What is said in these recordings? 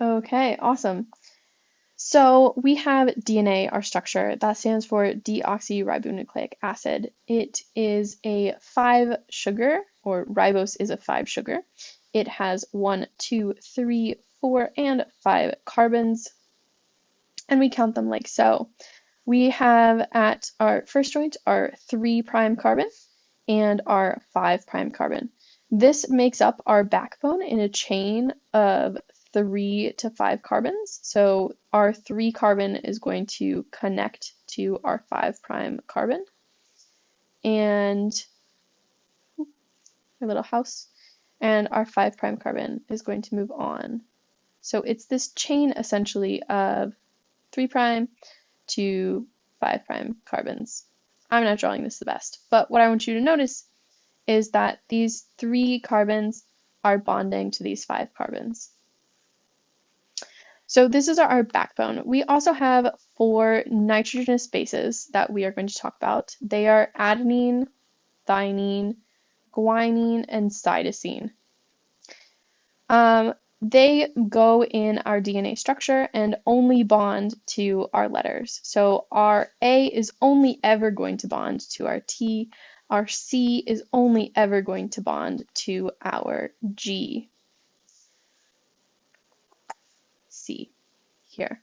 Okay, awesome. So we have DNA, our structure, that stands for deoxyribonucleic acid. It is a 5 sugar, or ribose is a 5 sugar. It has 1, 2, 3, 4, and 5 carbons, and we count them like so. We have at our first joint our 3' carbon and our 5' carbon. This makes up our backbone in a chain of 3 to 5 carbons. So our 3 carbon is going to connect to our 5' carbon, and our little house, and our 5' carbon is going to move on. So it's this chain essentially of 3' to 5' carbons. I'm not drawing this the best, but what I want you to notice is that these 3 carbons are bonding to these 5 carbons. So this is our backbone. We also have 4 nitrogenous bases that we are going to talk about. They are adenine, thymine, guanine, and cytosine. They go in our DNA structure and only bond to our letters. So our A is only ever going to bond to our T. Our C is only ever going to bond to our G. C here.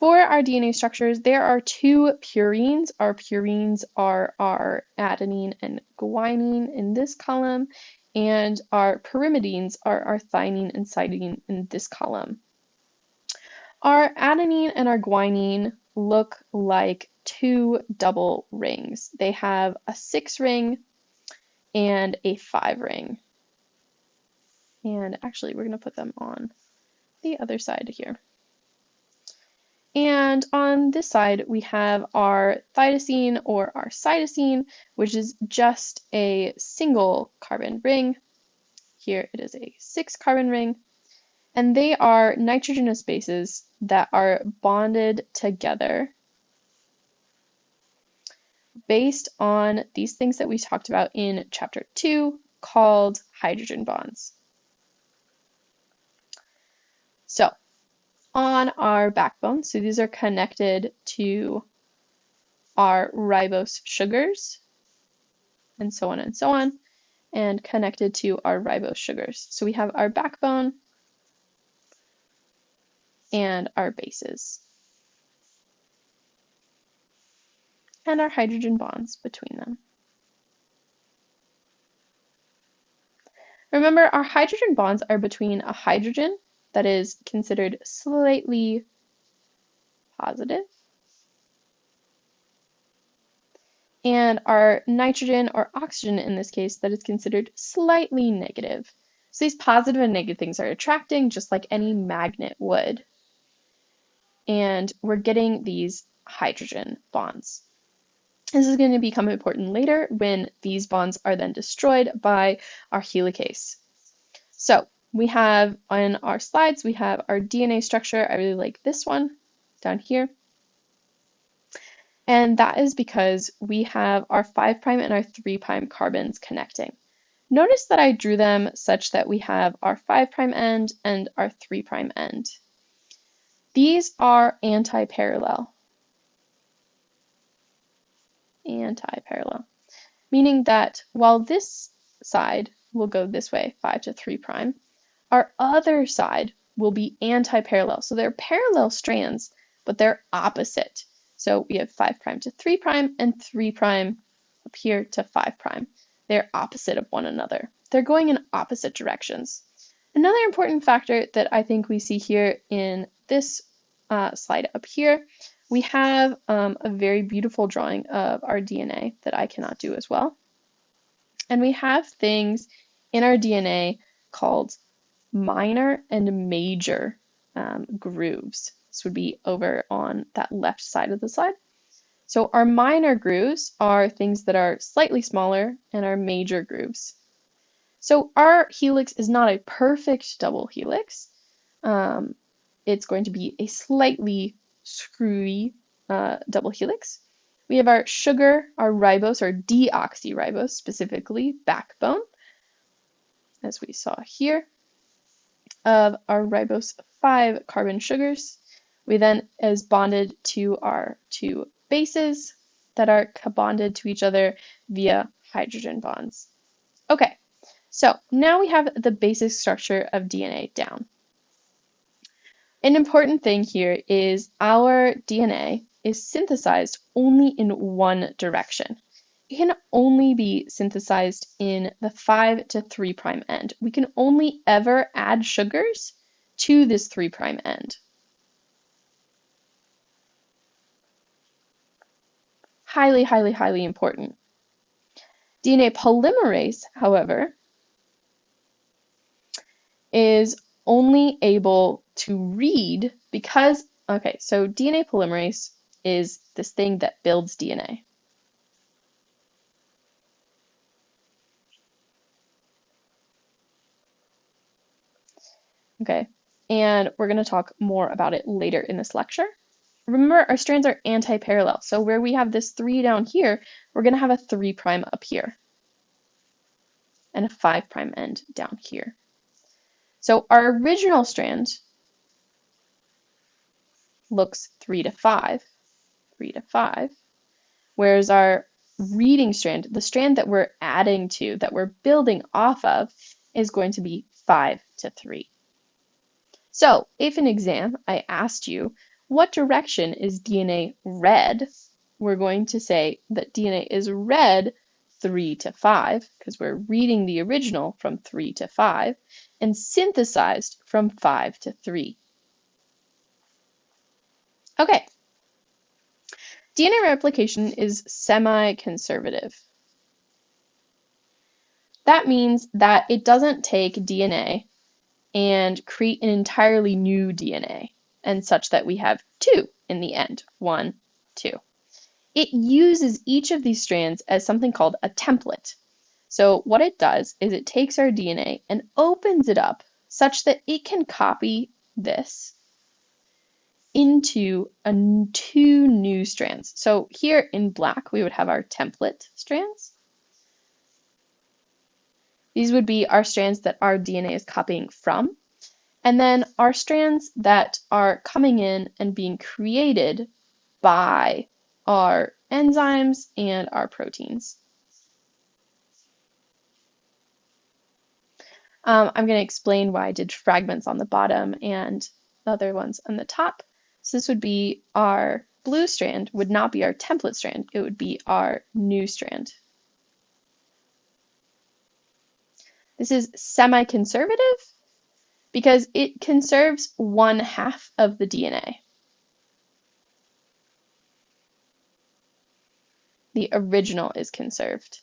For our DNA structures, there are 2 purines. Our purines are our adenine and guanine in this column, and our pyrimidines are our thymine and cytosine in this column. Our adenine and our guanine look like 2 double rings. They have a 6 ring and a 5 ring. And actually, we're going to put them on the other side here. And on this side, we have our thylacine or our cytosine, which is just a single carbon ring. Here it is a 6 carbon ring. And they are nitrogenous bases that are bonded together based on these things that we talked about in chapter 2 called hydrogen bonds. So on our backbone, so these are connected to our ribose sugars, and so on, and connected to our ribose sugars. So we have our backbone and our bases, and our hydrogen bonds between them. Remember, our hydrogen bonds are between a hydrogen that is considered slightly positive and our nitrogen or oxygen in this case that is considered slightly negative. So these positive and negative things are attracting just like any magnet would. And we're getting these hydrogen bonds. This is going to become important later when these bonds are then destroyed by our helicase. So we have on our slides, we have our DNA structure. I really like this one down here. And that is because we have our 5' and our 3' carbons connecting. Notice that I drew them such that we have our 5' end and our 3' end. These are anti-parallel. Anti-parallel. Meaning that while this side will go this way, 5 to 3', our other side will be anti-parallel. So they're parallel strands, but they're opposite. So we have 5' to 3' and 3' up here to 5'. They're opposite of one another. They're going in opposite directions. Another important factor that I think we see here in this slide up here, we have a very beautiful drawing of our DNA that I cannot do as well. And we have things in our DNA called minor and major grooves. This would be over on that left side of the slide. So our minor grooves are things that are slightly smaller, and our major grooves. So our helix is not a perfect double helix. It's going to be a slightly screwy double helix. We have our sugar, our ribose, or deoxyribose, specifically backbone, as we saw here. of our ribose 5 carbon sugars. We then is bonded to our 2 bases that are bonded to each other via hydrogen bonds. Okay, so now we have the basic structure of DNA down. An important thing here is our DNA is synthesized only in one direction. It can only be synthesized in the 5 to 3' end. We can only ever add sugars to this 3' end. Highly, highly, highly important. DNA polymerase, however, is only able to read because, okay, so DNA polymerase is this thing that builds DNA. Okay, and we're going to talk more about it later in this lecture. Remember, our strands are anti-parallel, so where we have this 3 down here, we're going to have a 3' up here and a 5' end down here. So our original strand looks 3 to 5, 3 to 5, whereas our reading strand, the strand that we're adding to, that we're building off of, is going to be 5 to 3. So if in exam I asked you, what direction is DNA read? We're going to say that DNA is read 3 to 5, because we're reading the original from 3 to 5, and synthesized from 5 to 3. Okay. DNA replication is semi-conservative. That means that it doesn't take DNA and create an entirely new DNA, and such that we have 2 in the end, 1, 2. It uses each of these strands as something called a template. So what it does is it takes our DNA and opens it up such that it can copy this into 2 new strands. So here in black, we would have our template strands. These would be our strands that our DNA is copying from. And then our strands that are coming in and being created by our enzymes and our proteins. I'm going to explain why I did fragments on the bottom and other ones on the top. So this would be our blue strand, would not be our template strand, it would be our new strand. This is semi-conservative because it conserves 1/2 of the DNA. The original is conserved.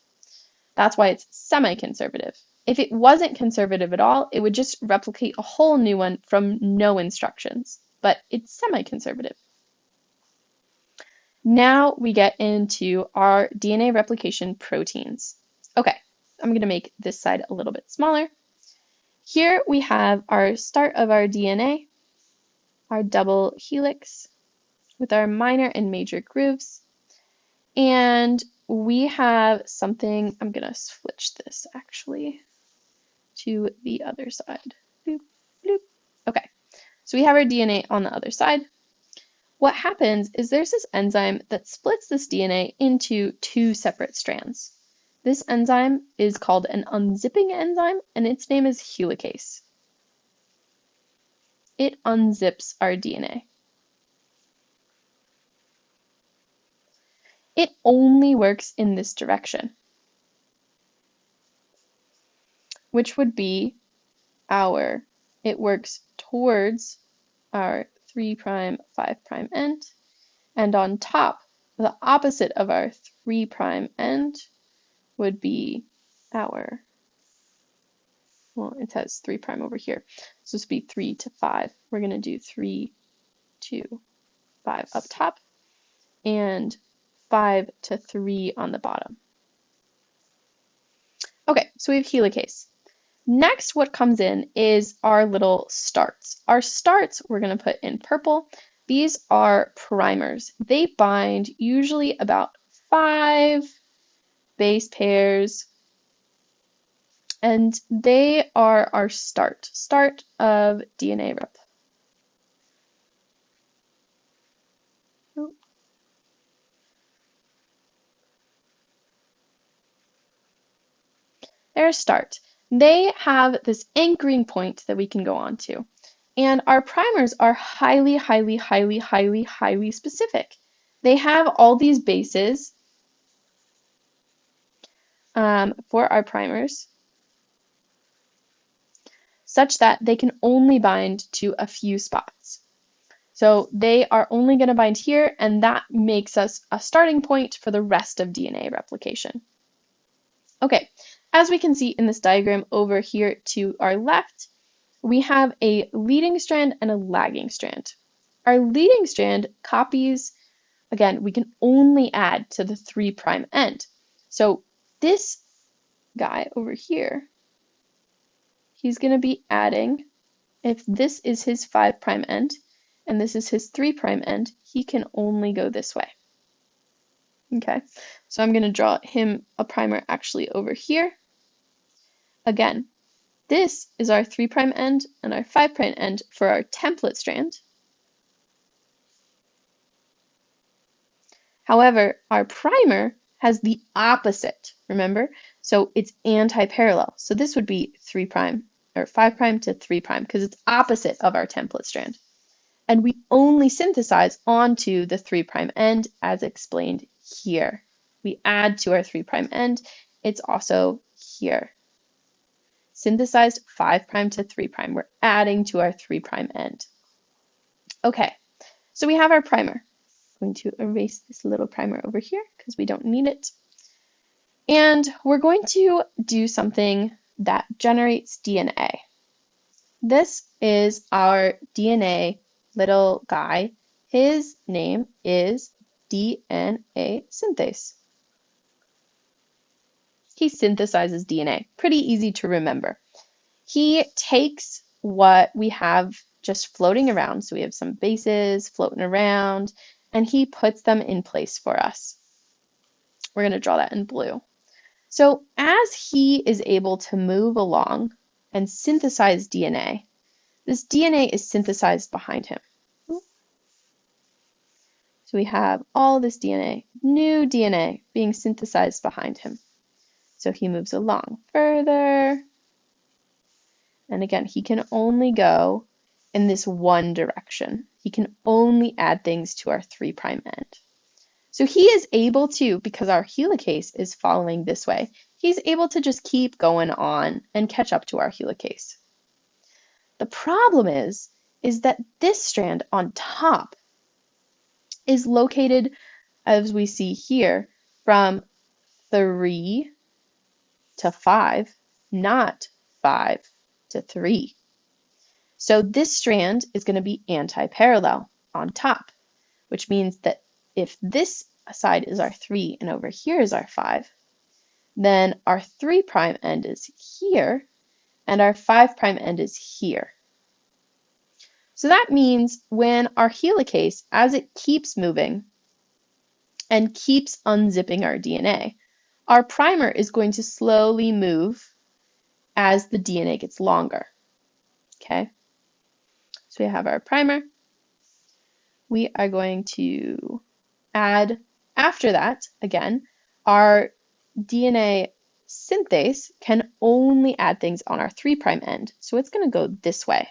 That's why it's semi-conservative. If it wasn't conservative at all, it would just replicate a whole new one from no instructions, but it's semi-conservative. Now we get into our DNA replication proteins. Okay, I'm going to make this side a little bit smaller. Here we have our start of our DNA, our double helix with our minor and major grooves, and we have something, I'm going to switch this actually to the other side. Bloop, bloop. Okay, so we have our DNA on the other side. What happens is there's this enzyme that splits this DNA into 2 separate strands. This enzyme is called an unzipping enzyme, and its name is helicase. It unzips our DNA. It only works in this direction, which would be it works towards our 3', 5' end, and on top, the opposite of our 3' end would be our, well, it says 3' over here, so this would be 3 to 5. We're going to do 3 to 5 up top, and 5 to 3 on the bottom. Okay, so we have helicase. Next, what comes in is our little starts. Our starts we're going to put in purple. These are primers. They bind usually about 5 base pairs and they are our start of DNA rep. They're a start. They have this anchoring point that we can go on to. And our primers are highly, highly, highly, highly, highly specific. They have all these bases for our primers such that they can only bind to a few spots. So they are only going to bind here, and that makes us a starting point for the rest of DNA replication. Okay, as we can see in this diagram over here to our left, we have a leading strand and a lagging strand. Our leading strand copies, again, we can only add to the 3' end. So this guy over here, he's going to be adding, if this is his 5' end and this is his 3' end, he can only go this way. Okay, so I'm going to draw him a primer actually over here. Again, this is our 3' end and our 5' end for our template strand. However, our primer has the opposite, remember? So it's anti-parallel. So this would be 3' or 5' to 3' because it's opposite of our template strand. And we only synthesize onto the 3' end as explained here. We add to our 3' end. It's also here. Synthesized 5' to 3'. We're adding to our 3' end. Okay, so we have our primer. I'm going to erase this little primer over here because we don't need it. And we're going to do something that generates DNA. This is our DNA little guy. His name is DNA synthase. He synthesizes DNA. Pretty easy to remember. He takes what we have just floating around, so we have some bases floating around, and he puts them in place for us. We're going to draw that in blue. So as he is able to move along and synthesize DNA, this DNA is synthesized behind him. So we have all this DNA, new DNA being synthesized behind him. So he moves along further. And again, he can only go in this one direction. He can only add things to our 3' end. So he is able to, because our helicase is following this way, he's able to just keep going on and catch up to our helicase. The problem is that this strand on top is located, as we see here, from 3 to 5, not 5 to 3. So this strand is going to be anti-parallel on top, which means that if this side is our 3 and over here is our 5, then our 3' end is here and our 5' end is here. So that means when our helicase, as it keeps moving and keeps unzipping our DNA, our primer is going to slowly move as the DNA gets longer. Okay? So we have our primer. We are going to add, after that, again, our DNA synthase can only add things on our 3' end. So it's going to go this way.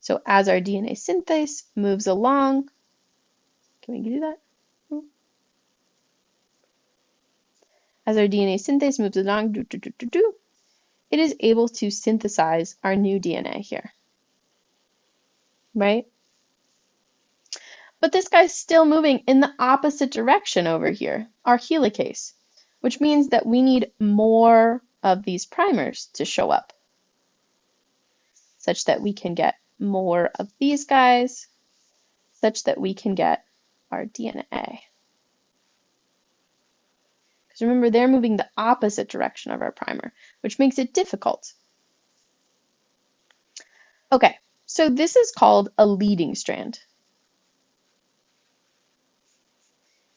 So as our DNA synthase moves along, can we do that? As our DNA synthase moves along, it is able to synthesize our new DNA here. Right? But this guy's still moving in the opposite direction over here, our helicase, which means that we need more of these primers to show up, such that we can get more of these guys, such that we can get our DNA. Because remember, they're moving the opposite direction of our primer, which makes it difficult. Okay, so this is called a leading strand.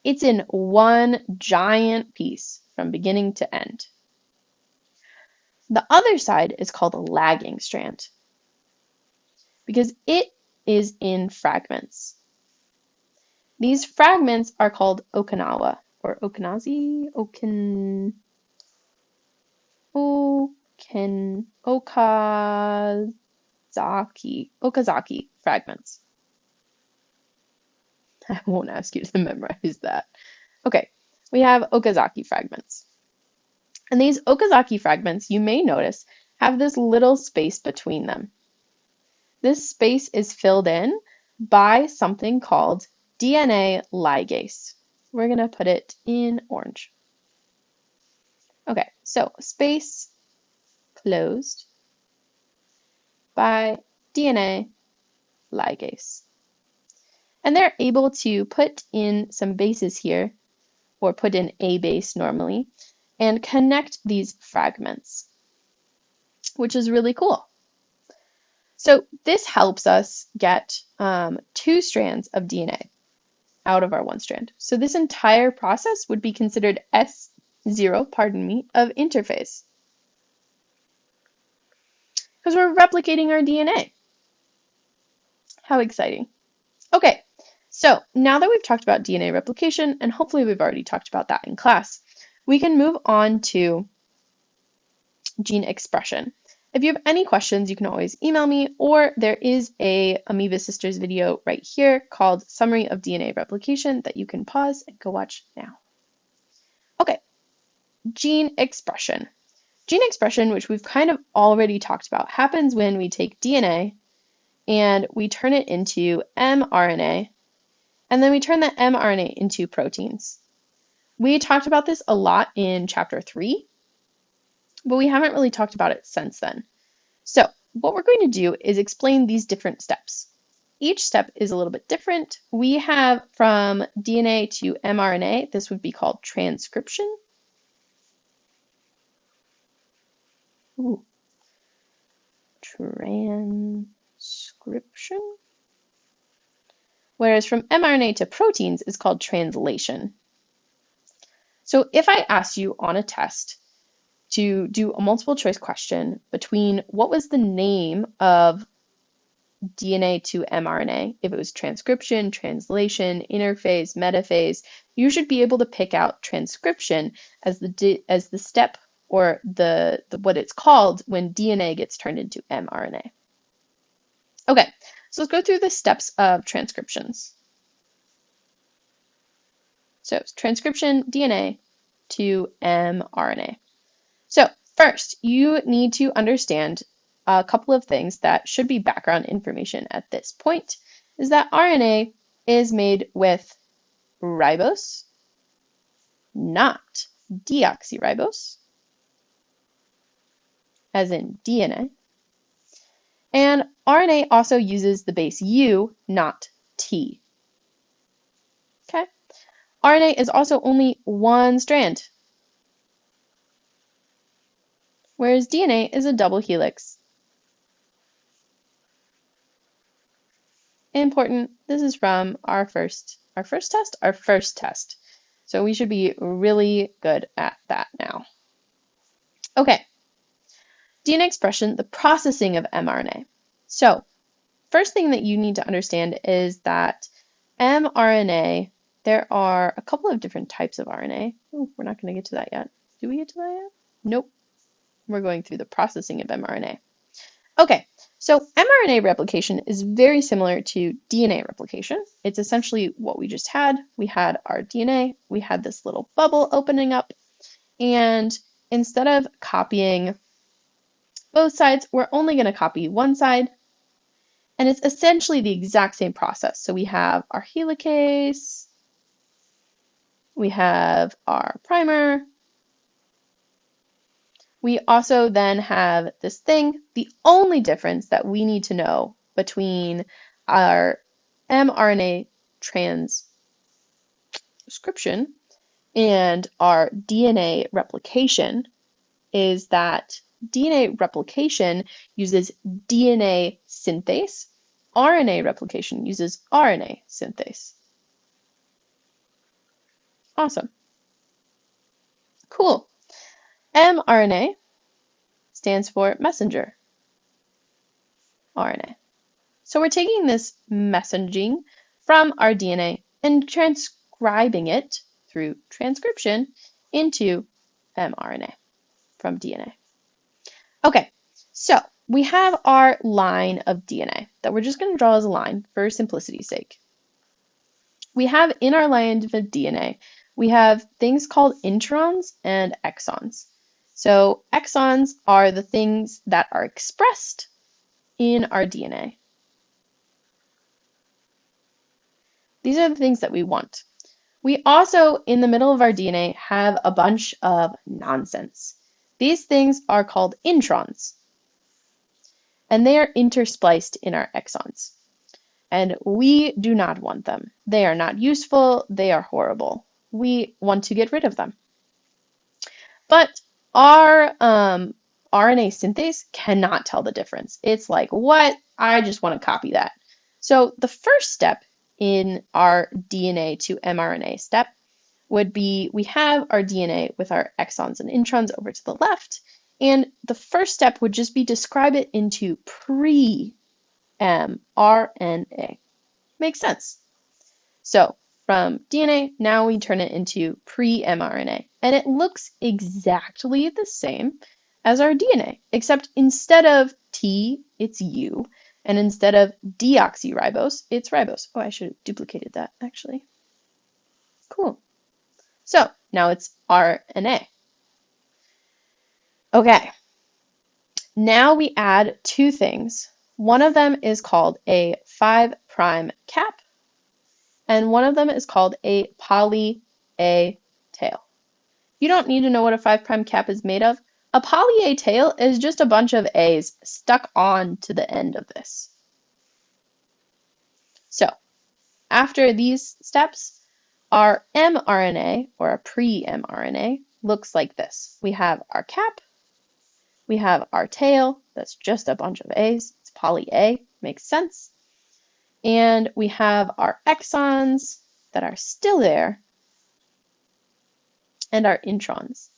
It's in one giant piece from beginning to end. The other side is called a lagging strand because it is in fragments. These fragments are called Okinawa or Okinazi, Okazaki fragments. I won't ask you to memorize that. Okay, we have Okazaki fragments. And these Okazaki fragments, you may notice, have this little space between them. This space is filled in by something called DNA ligase. We're going to put it in orange. Okay, so space closed by DNA ligase. And they're able to put in some bases here, or put in a base normally, and connect these fragments, which is really cool. So this helps us get 2 strands of DNA out of our 1 strand. So this entire process would be considered S0, of interphase. Because we're replicating our DNA. How exciting. Okay, so now that we've talked about DNA replication, and hopefully we've already talked about that in class, we can move on to gene expression. If you have any questions, you can always email me, or there is a Amoeba Sisters video right here called Summary of DNA Replication that you can pause and go watch now. Okay, gene expression. Gene expression, which we've kind of already talked about, happens when we take DNA and we turn it into mRNA, and then we turn that mRNA into proteins. We talked about this a lot in chapter 3, but we haven't really talked about it since then. So what we're going to do is explain these different steps. Each step is a little bit different. We have from DNA to mRNA, this would be called transcription. Ooh. Transcription. Whereas from mRNA to proteins is called translation. So if I asked you on a test to do a multiple choice question between what was the name of DNA to mRNA, if it was transcription, translation, interphase, metaphase, you should be able to pick out transcription as the step or the what it's called when DNA gets turned into mRNA. Okay, so let's go through the steps of transcriptions. So transcription, DNA to mRNA. So first, you need to understand a couple of things that should be background information at this point, is that RNA is made with ribose, not deoxyribose, as in DNA. And RNA also uses the base U, not T. Okay? RNA is also only 1 strand, whereas DNA is a double helix. Important, this is from our first test. So we should be really good at that now. Okay, DNA expression, the processing of mRNA. So first thing that you need to understand is that mRNA, there are a couple of different types of RNA. Oh, we're not going to get to that yet. Do we get to that yet? Nope. We're going through the processing of mRNA. Okay, so mRNA replication is very similar to DNA replication. It's essentially what we just had. We had our DNA, we had this little bubble opening up, and instead of copying both sides, we're only going to copy one side, and it's essentially the exact same process. So we have our helicase, we have our primer, we also then have this thing. The only difference that we need to know between our mRNA transcription and our DNA replication is that DNA replication uses DNA synthase. RNA replication uses RNA synthase. Awesome. Cool. mRNA stands for messenger RNA. So we're taking this messaging from our DNA and transcribing it through transcription into mRNA from DNA. Okay, so we have our line of DNA that we're just going to draw as a line for simplicity's sake. We have in our line of DNA, we have things called introns and exons. So exons are the things that are expressed in our DNA. These are the things that we want. We also, in the middle of our DNA, have a bunch of nonsense. These things are called introns, and they are interspliced in our exons. And we do not want them. They are not useful. They are horrible. We want to get rid of them. But our RNA synthase cannot tell the difference. It's like, what? I just want to copy that. So the first step in our DNA to mRNA step would be we have our DNA with our exons and introns over to the left, and the first step would just be describe it into pre-mRNA. Makes sense. So from DNA, now we turn it into pre-mRNA, and it looks exactly the same as our DNA, except instead of T, it's U, and instead of deoxyribose, it's ribose. Oh, I should have duplicated that, actually. Cool. So now it's RNA. Okay. Now we add two things. One of them is called a 5' cap, and one of them is called a poly-A tail. You don't need to know what a 5' cap is made of. A poly-A tail is just a bunch of A's stuck on to the end of this. So after these steps, our mRNA, or a pre-mRNA, looks like this. We have our cap, we have our tail, that's just a bunch of A's, it's poly-A, makes sense. And we have our exons that are still there, and our introns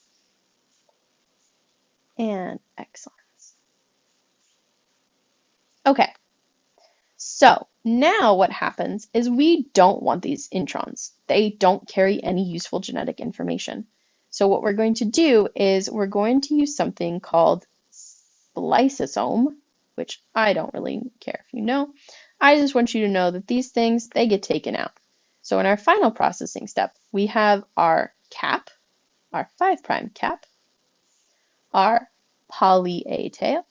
and exons. Okay, so now what happens is we don't want these introns. They don't carry any useful genetic information. So what we're going to do is we're going to use something called spliceosome, which I don't really care if you know. I just want you to know that these things, they get taken out. So in our final processing step, we have our cap, our 5' cap, our poly-A tail.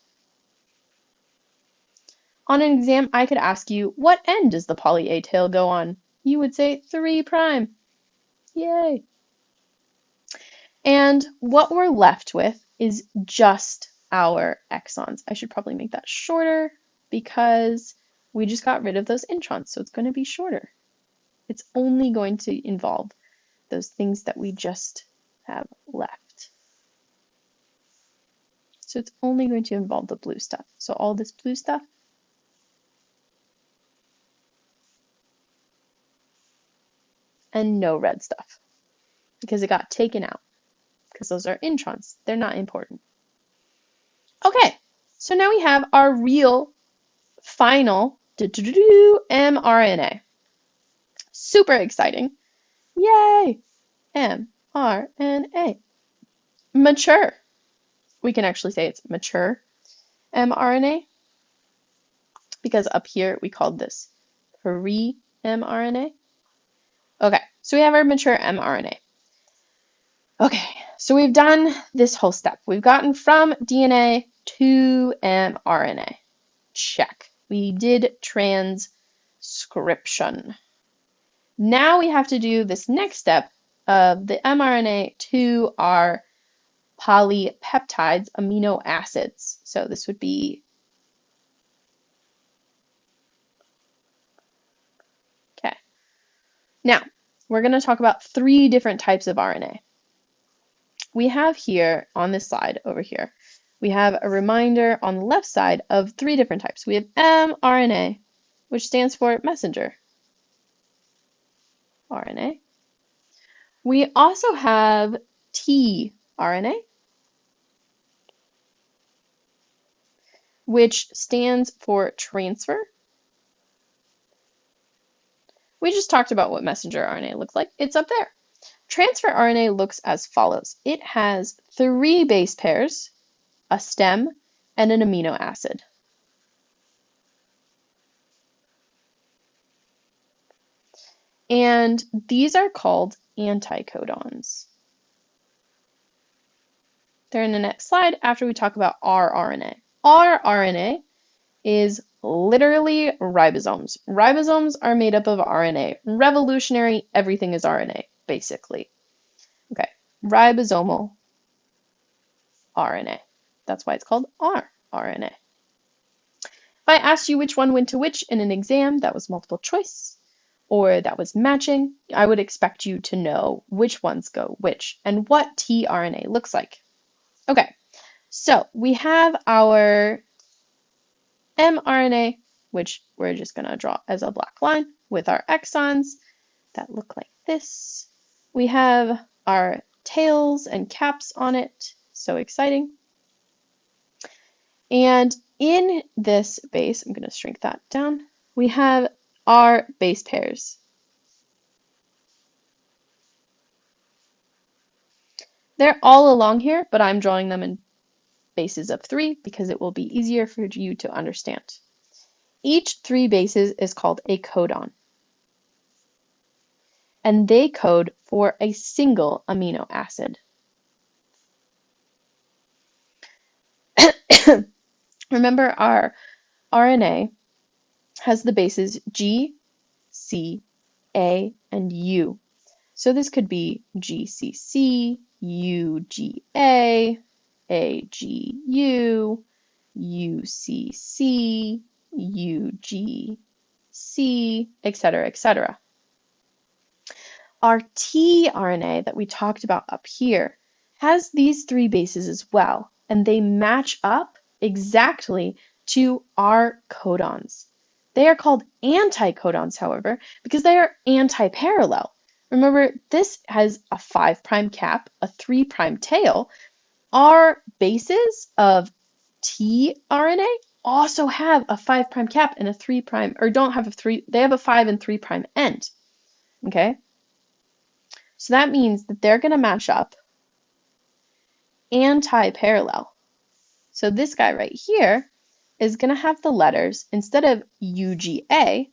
On an exam, I could ask you, what end does the poly-A tail go on? You would say 3'. Yay! And what we're left with is just our exons. I should probably make that shorter because we just got rid of those introns, so it's going to be shorter. It's only going to involve those things that we just have left. So it's only going to involve the blue stuff. So all this blue stuff, and no red stuff, because it got taken out, because those are introns. They're not important. Okay, so now we have our real final mRNA. Super exciting. Yay! mRNA. Mature. We can actually say it's mature mRNA, because up here we called this pre-mRNA. Okay, so we have our mature mRNA. Okay, so we've done this whole step. We've gotten from DNA to mRNA. Check. We did transcription. Now we have to do this next step of the mRNA to our polypeptides, amino acids. So this would be okay. Now, we're going to talk about 3 different types of RNA. We have here on this side over here, we have a reminder on the left side of 3 different types. We have mRNA, which stands for messenger RNA. We also have tRNA, which stands for transfer. We just talked about what messenger RNA looks like. It's up there. Transfer RNA looks as follows. It has 3 base pairs, a stem, and an amino acid. And these are called anticodons. They're in the next slide after we talk about rRNA. rRNA is literally ribosomes. Ribosomes are made up of RNA. Revolutionary, everything is RNA, basically. Okay, ribosomal RNA. That's why it's called rRNA. If I asked you which one went to which in an exam that was multiple choice, or that was matching, I would expect you to know which ones go which and what tRNA looks like. Okay, so we have our mRNA, which we're just going to draw as a black line with our exons that look like this. We have our tails and caps on it, so exciting. And in this base, I'm going to shrink that down, we have our base pairs. They're all along here, but I'm drawing them in bases of 3 because it will be easier for you to understand. Each 3 bases is called a codon, and they code for a single amino acid. Remember, our RNA has the bases G, C, A, and U. So this could be GCC, UGA, AGU, UCC, UGC, etc., etc. Our tRNA that we talked about up here has these 3 bases as well, and they match up exactly to our codons. They are called anticodons, however, because they are antiparallel. Remember, this has a 5' cap, a 3' tail. Our bases of tRNA also have a 5' cap and a 3', or don't have a 3, they have a 5 and 3' end. Okay? So that means that they're going to match up antiparallel. So this guy right here is going to have the letters, instead of UGA,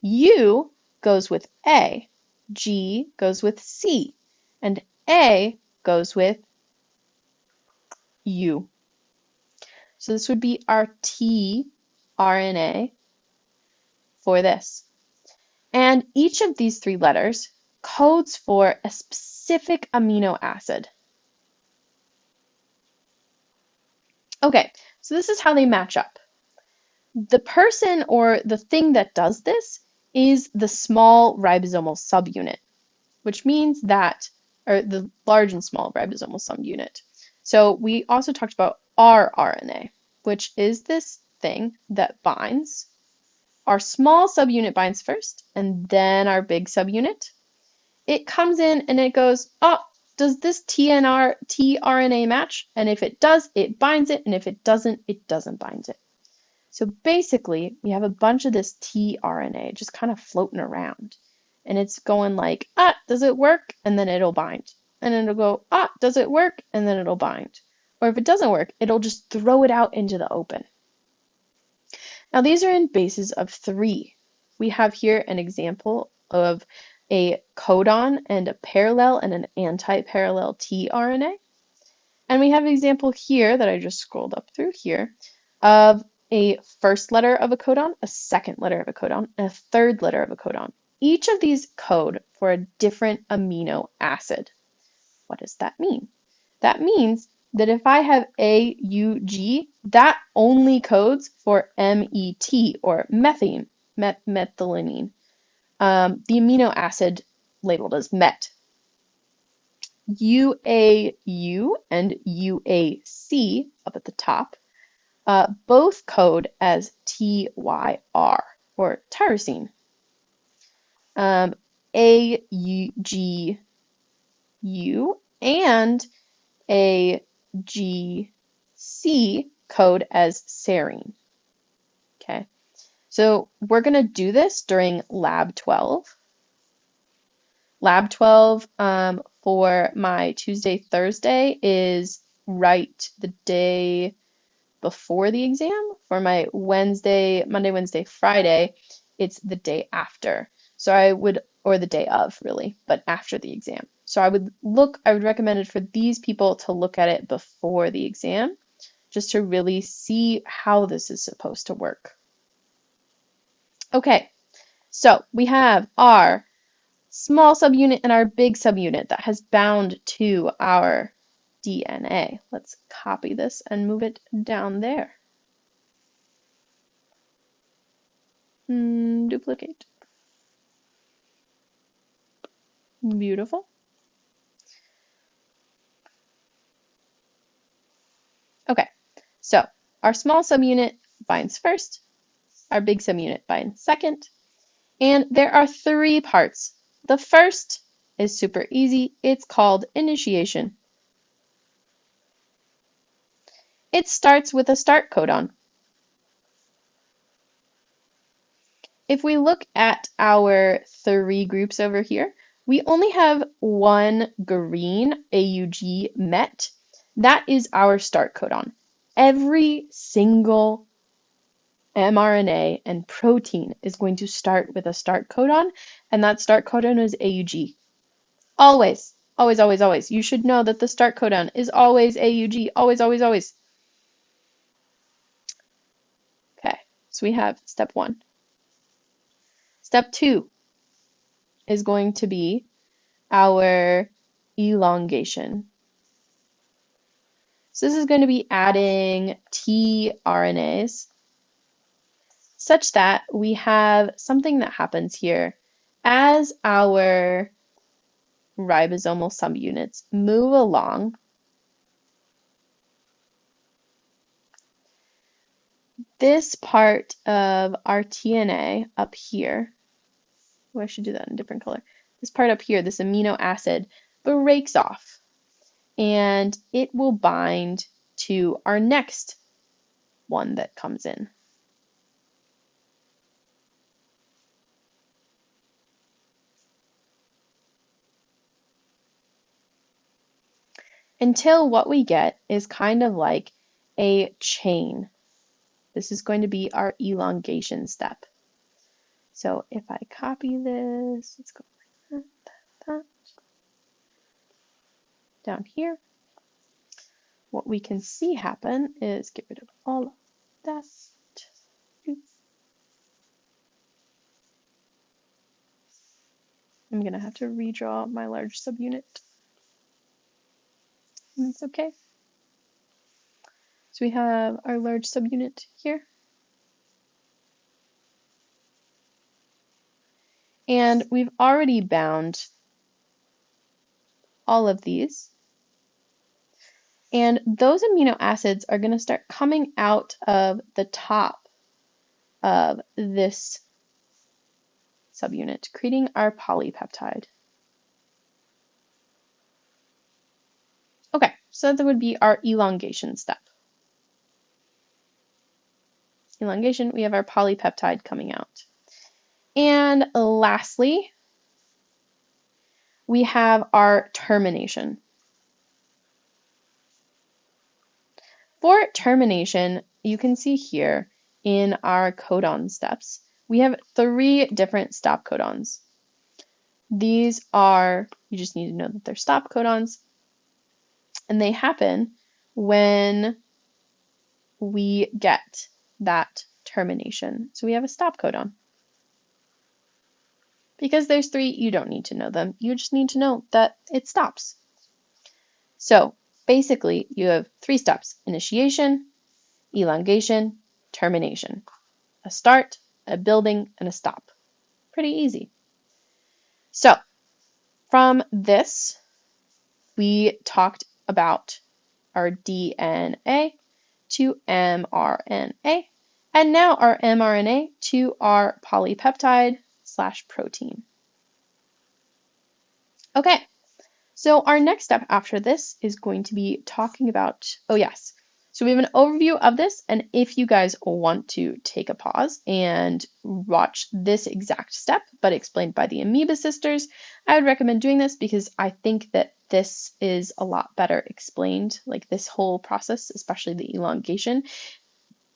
U goes with A, G goes with C, and A goes with U. So this would be our tRNA for this. And each of these 3 letters codes for a specific amino acid. Okay, so this is how they match up. The person or the thing that does this is the small ribosomal subunit, which means that, or the large and small ribosomal subunit. So we also talked about rRNA, which is this thing that binds. Our small subunit binds first, and then our big subunit. It comes in and it goes, oh, does this tRNA match? And if it does, it binds it, and if it doesn't bind it. So basically, we have a bunch of this tRNA just kind of floating around. And it's going like, does it work? And then it'll bind. And then it'll go, does it work? And then it'll bind. Or if it doesn't work, it'll just throw it out into the open. Now these are in bases of 3. We have here an example of a codon and a parallel and an antiparallel tRNA. And we have an example here that I just scrolled up through here of a first letter of a codon, a second letter of a codon, and a third letter of a codon. Each of these code for a different amino acid. What does that mean? That means that if I have AUG, that only codes for MET, or methionine, the amino acid labeled as MET. UAU and UAC up at the top both code as TYR, or tyrosine. AGU and AGC code as serine. Okay, so we're going to do this during Lab 12. Lab 12 for my Tuesday, Thursday is right the day before the exam. For my Wednesday, Monday, Wednesday, Friday, it's the day after. So I would, or the day of really, but after the exam. So I would recommend it for these people to look at it before the exam, just to really see how this is supposed to work. Okay, so we have our small subunit and our big subunit that has bound to our DNA. Let's copy this and move it down there. Duplicate. Beautiful. Okay, so our small subunit binds first, our big subunit binds second, and there are three parts. The first is super easy. It's called initiation. It starts with a start codon. If we look at our three groups over here, we only have one green AUG met. That is our start codon. Every single mRNA and protein is going to start with a start codon, and that start codon is AUG. Always, always, always, always. You should know that the start codon is always AUG. Always, always, always. Okay, so we have step 1. Step 2 is going to be our elongation. So this is going to be adding tRNAs such that we have something that happens here as our ribosomal subunits move along. This part of our TNA up here, oh, I should do that in a different color. This part up here, this amino acid, breaks off and it will bind to our next one that comes in. Until what we get is kind of like a chain. This is going to be our elongation step. So if I copy this, let's go like that. Down here, what we can see happen is get rid of all of that. I'm going to have to redraw my large subunit. That's okay. So we have our large subunit here. And we've already bound all of these. And those amino acids are going to start coming out of the top of this subunit, creating our polypeptide. Okay, so that would be our elongation step. Elongation, we have our polypeptide coming out. And lastly, we have our termination. For termination, you can see here in our codon steps, we have 3 different stop codons. These are, you just need to know that they're stop codons, and they happen when we get that termination. So we have a stop codon. Because there's 3, you don't need to know them. You just need to know that it stops. So basically, you have 3 steps: initiation, elongation, termination. A start, a building, and a stop. Pretty easy. So from this, we talked about our DNA to mRNA, and now our mRNA to our polypeptide/protein. Okay, so our next step after this is going to be talking about, oh yes, So we have an overview of this, and if you guys want to take a pause and watch this exact step, but explained by the Amoeba Sisters, I would recommend doing this because I think that this is a lot better explained, like this whole process, especially the elongation,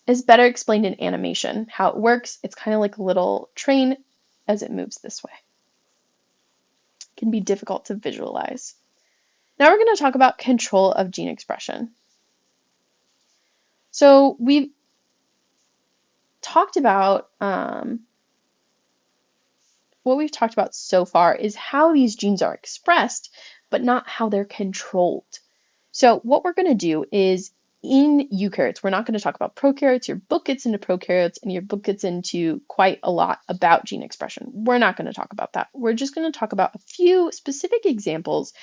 is better explained in animation. How it works, it's kind of like a little train as it moves this way. It can be difficult to visualize. Now we're going to talk about control of gene expression. So we've talked about, what we've talked about so far is how these genes are expressed, but not how they're controlled. So what we're going to do is in eukaryotes, we're not going to talk about prokaryotes. Your book gets into prokaryotes and your book gets into quite a lot about gene expression. We're not going to talk about that. We're just going to talk about a few specific examples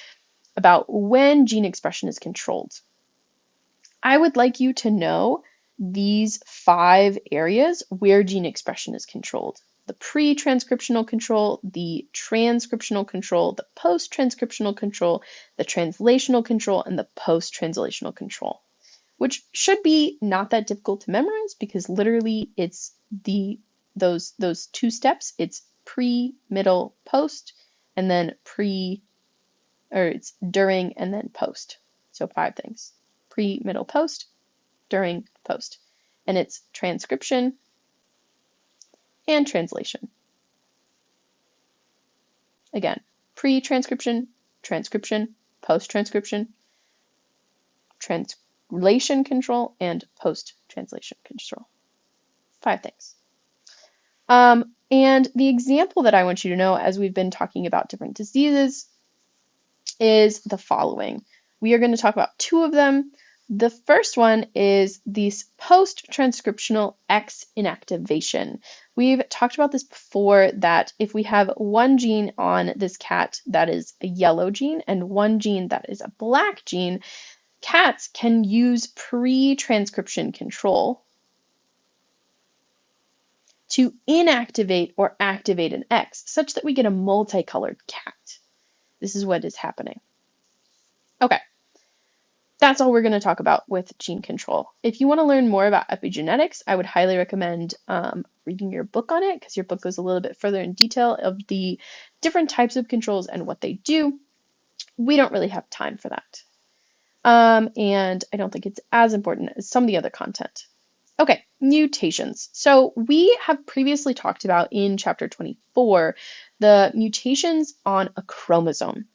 about when gene expression is controlled. I would like you to know these 5 areas where gene expression is controlled. The pre-transcriptional control, the transcriptional control, the post-transcriptional control, the translational control, and the post-translational control, which should be not that difficult to memorize because literally it's those 2 steps. It's pre, middle, post, and then it's during and then post. So 5 things. Pre, middle, post, during, post. And it's transcription and translation. Again, pre-transcription, transcription, post-transcription, translation control, and post-translation control. 5 things. And the example that I want you to know as we've been talking about different diseases is the following. We are going to talk about 2 of them. The first one is this post-transcriptional X inactivation. We've talked about this before, that if we have one gene on this cat that is a yellow gene and one gene that is a black gene, cats can use pre-transcription control to inactivate or activate an X such that we get a multicolored cat. This is what is happening. Okay. That's all we're going to talk about with gene control. If you want to learn more about epigenetics, I would highly recommend reading your book on it because your book goes a little bit further in detail of the different types of controls and what they do. We don't really have time for that. And I don't think it's as important as some of the other content. Okay, mutations. So we have previously talked about in chapter 24 the mutations on a chromosome.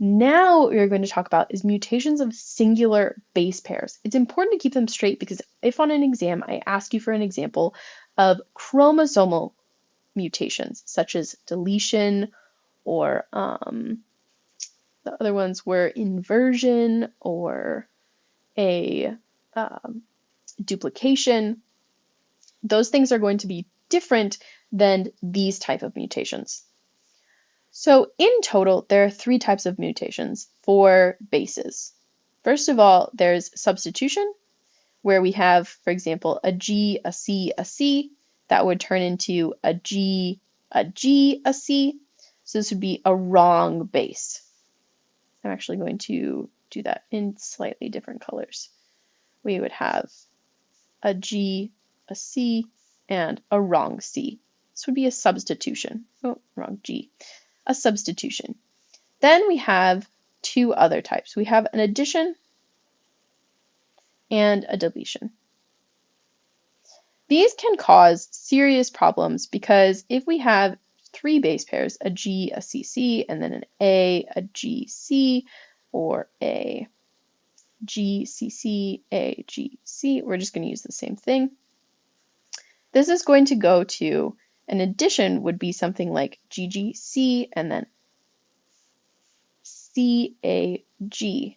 Now what we're going to talk about is mutations of singular base pairs. It's important to keep them straight because if on an exam I ask you for an example of chromosomal mutations, such as deletion or the other ones were inversion or a duplication, those things are going to be different than these type of mutations. So in total, there are 3 types of mutations for bases. First of all, there's substitution, where we have, for example, a G, a C, a C. That would turn into a G, a C. So this would be a wrong base. I'm actually going to do that in slightly different colors. We would have a G, a C, and a wrong C. This would be a substitution. Oh, wrong G. A substitution. Then we have 2 other types. We have an addition and a deletion. These can cause serious problems because if we have 3 base pairs, a G, a CC, and then an A, a GC, or a GCC, a GC, we're just going to use the same thing. This is going to go to an addition would be something like GGC and then CAGC.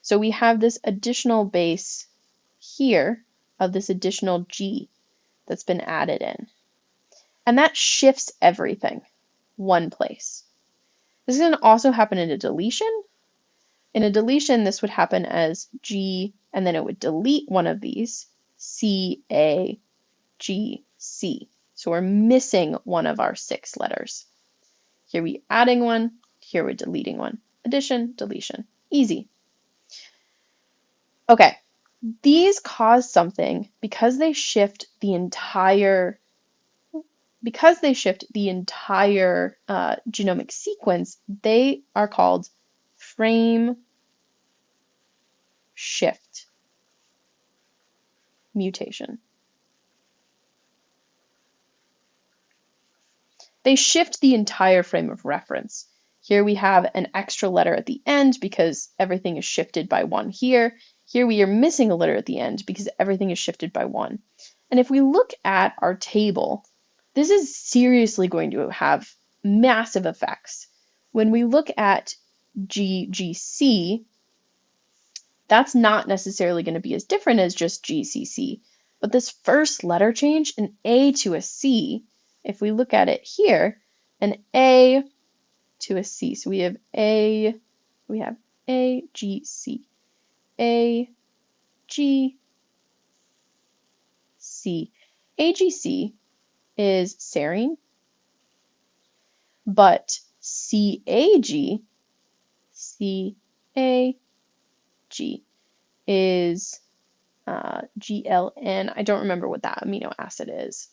So we have this additional base here of this additional G that's been added in. And that shifts everything one place. This is going to also happen in a deletion. In a deletion, this would happen as G, and then it would delete one of these, CAGC. So we're missing one of our 6 letters. Here we're adding one, here we're deleting one. Addition, deletion. Easy. Okay, these cause something because they shift the entire genomic sequence, they are called frame shift mutation. They shift the entire frame of reference. Here we have an extra letter at the end because everything is shifted by one here. Here we are missing a letter at the end because everything is shifted by one. And if we look at our table, this is seriously going to have massive effects. When we look at GGC, that's not necessarily going to be as different as just GCC. But this first letter change, an A to a C, if we look at it here, an A to a C. So we have A, G, C, A, G, C. AGC is serine, but CAG, CAG is GLN. I don't remember what that amino acid is.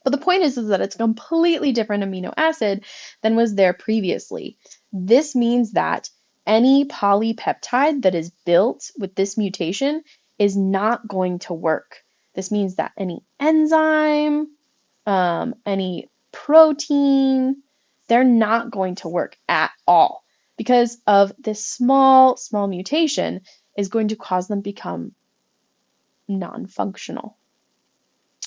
But the point is that it's a completely different amino acid than was there previously. This means that any polypeptide that is built with this mutation is not going to work. This means that any enzyme, any protein, they're not going to work at all because of this small mutation is going to cause them to become non-functional.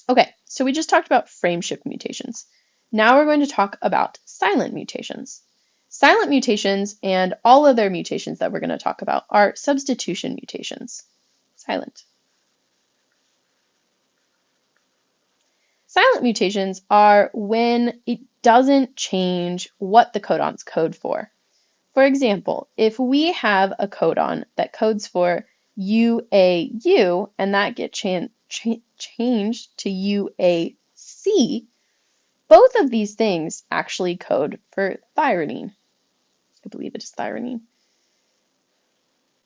Okay, so we just talked about frame shift mutations. Now we're going to talk about silent mutations. Silent mutations and all other mutations that we're going to talk about are substitution mutations. Silent. Silent mutations are when it doesn't change what the codons code for. For example, if we have a codon that codes for UAU and that gets changed to UAC, both of these things actually code for thymidine. I believe it is thymidine.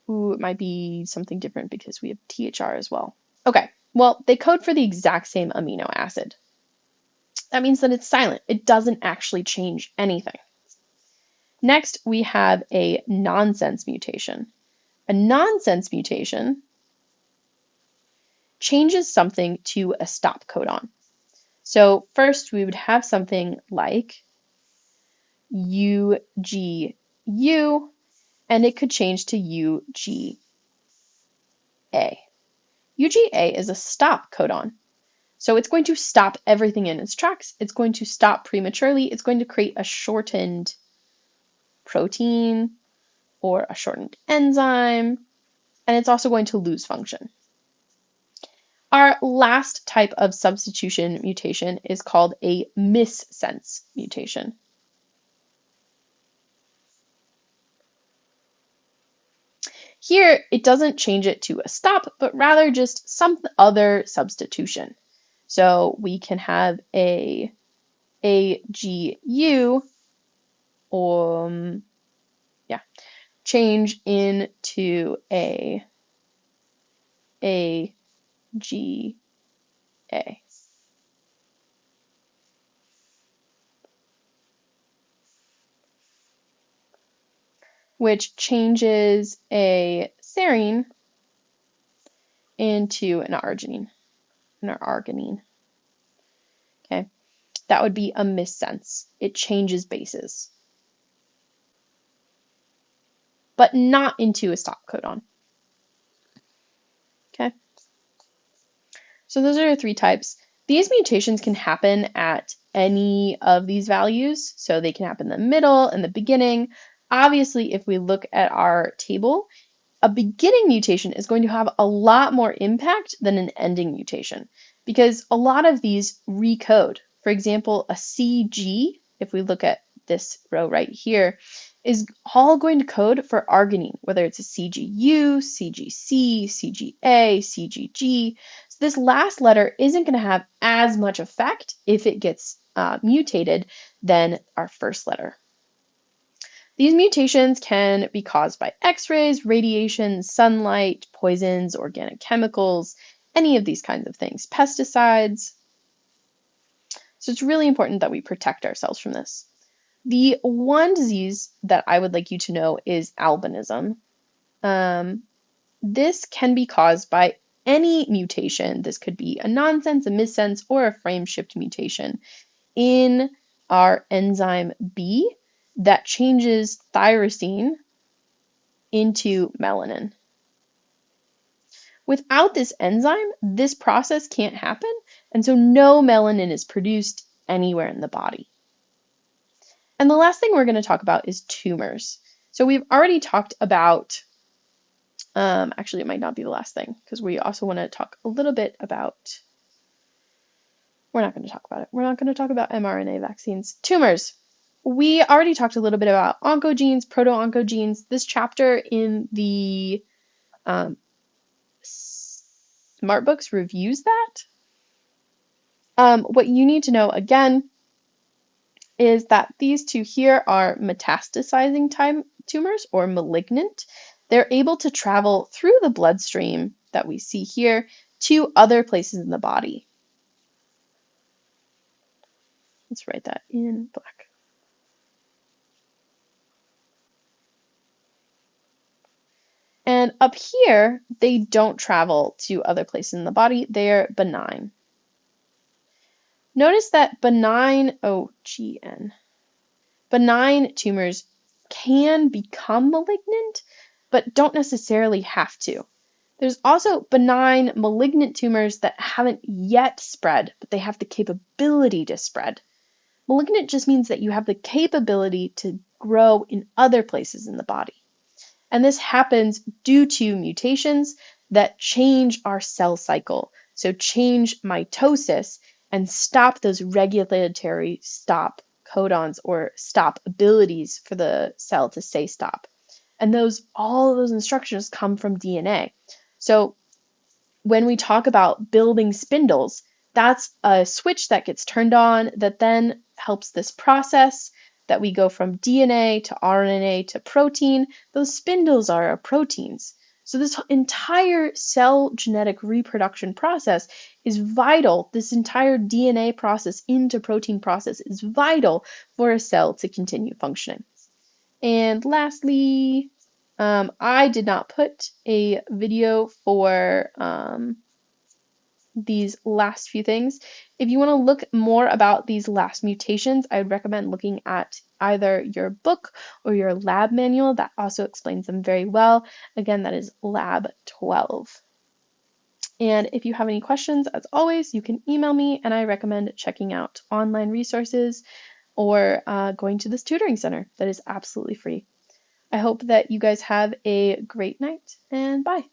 Ooh, it might be something different because we have THR as well. Okay, well, they code for the exact same amino acid. That means that it's silent. It doesn't actually change anything. Next, we have a nonsense mutation. A nonsense mutation changes something to a stop codon. So first we would have something like UGU, and it could change to UGA. UGA is a stop codon. So it's going to stop everything in its tracks. It's going to stop prematurely. It's going to create a shortened protein or a shortened enzyme, and it's also going to lose function. Our last type of substitution mutation is called a missense mutation. Here, it doesn't change it to a stop, but rather just some other substitution. So we can have a AGU change into a AGA, which changes a serine into an arginine. Okay, that would be a missense. It changes bases, but not into a stop codon. Okay, so those are the three types. These mutations can happen at any of these values, so they can happen in the middle and the beginning. Obviously, if we look at our table, a beginning mutation is going to have a lot more impact than an ending mutation because a lot of these recode. For example, a CG, if we look at this row right here, is all going to code for arginine, whether it's a CGU, CGC, CGA, CGG. So this last letter isn't going to have as much effect if it gets mutated than our first letter. These mutations can be caused by X-rays, radiation, sunlight, poisons, organic chemicals, any of these kinds of things, pesticides. So it's really important that we protect ourselves from this. The one disease that I would like you to know is albinism. This can be caused by any mutation. This could be a nonsense, a missense, or a frame-shift mutation in our enzyme B that changes tyrosine into melanin. Without this enzyme, this process can't happen, and so no melanin is produced anywhere in the body. And the last thing we're going to talk about is tumors. So we've already talked about, actually it might not be the last thing, because we also want to talk a little bit about, we're not going to talk about it. We're not going to talk about mRNA vaccines. Tumors. We already talked a little bit about oncogenes, proto-oncogenes. This chapter in the Smart Books reviews that. What you need to know, again, is that these two here are metastasizing tumors or malignant. They're able to travel through the bloodstream that we see here to other places in the body. Let's write that in black. And up here, they don't travel to other places in the body. They're benign. Notice that benign tumors can become malignant, but don't necessarily have to. There's also benign malignant tumors that haven't yet spread, but they have the capability to spread. Malignant just means that you have the capability to grow in other places in the body. And this happens due to mutations that change our cell cycle. So change mitosis and stop those regulatory stop codons or stop abilities for the cell to say stop. And all of those instructions come from DNA. So when we talk about building spindles, that's a switch that gets turned on that then helps this process that we go from DNA to RNA to protein. Those spindles are our proteins. So this entire cell genetic reproduction process is vital. This entire DNA process into protein process is vital for a cell to continue functioning. And lastly, I did not put a video for these last few things. If you want to look more about these last mutations, I would recommend looking at either your book or your lab manual. That also explains them very well. Again, that is Lab 12. And if you have any questions, as always, you can email me, and I recommend checking out online resources or going to this tutoring center that is absolutely free. I hope that you guys have a great night, and bye.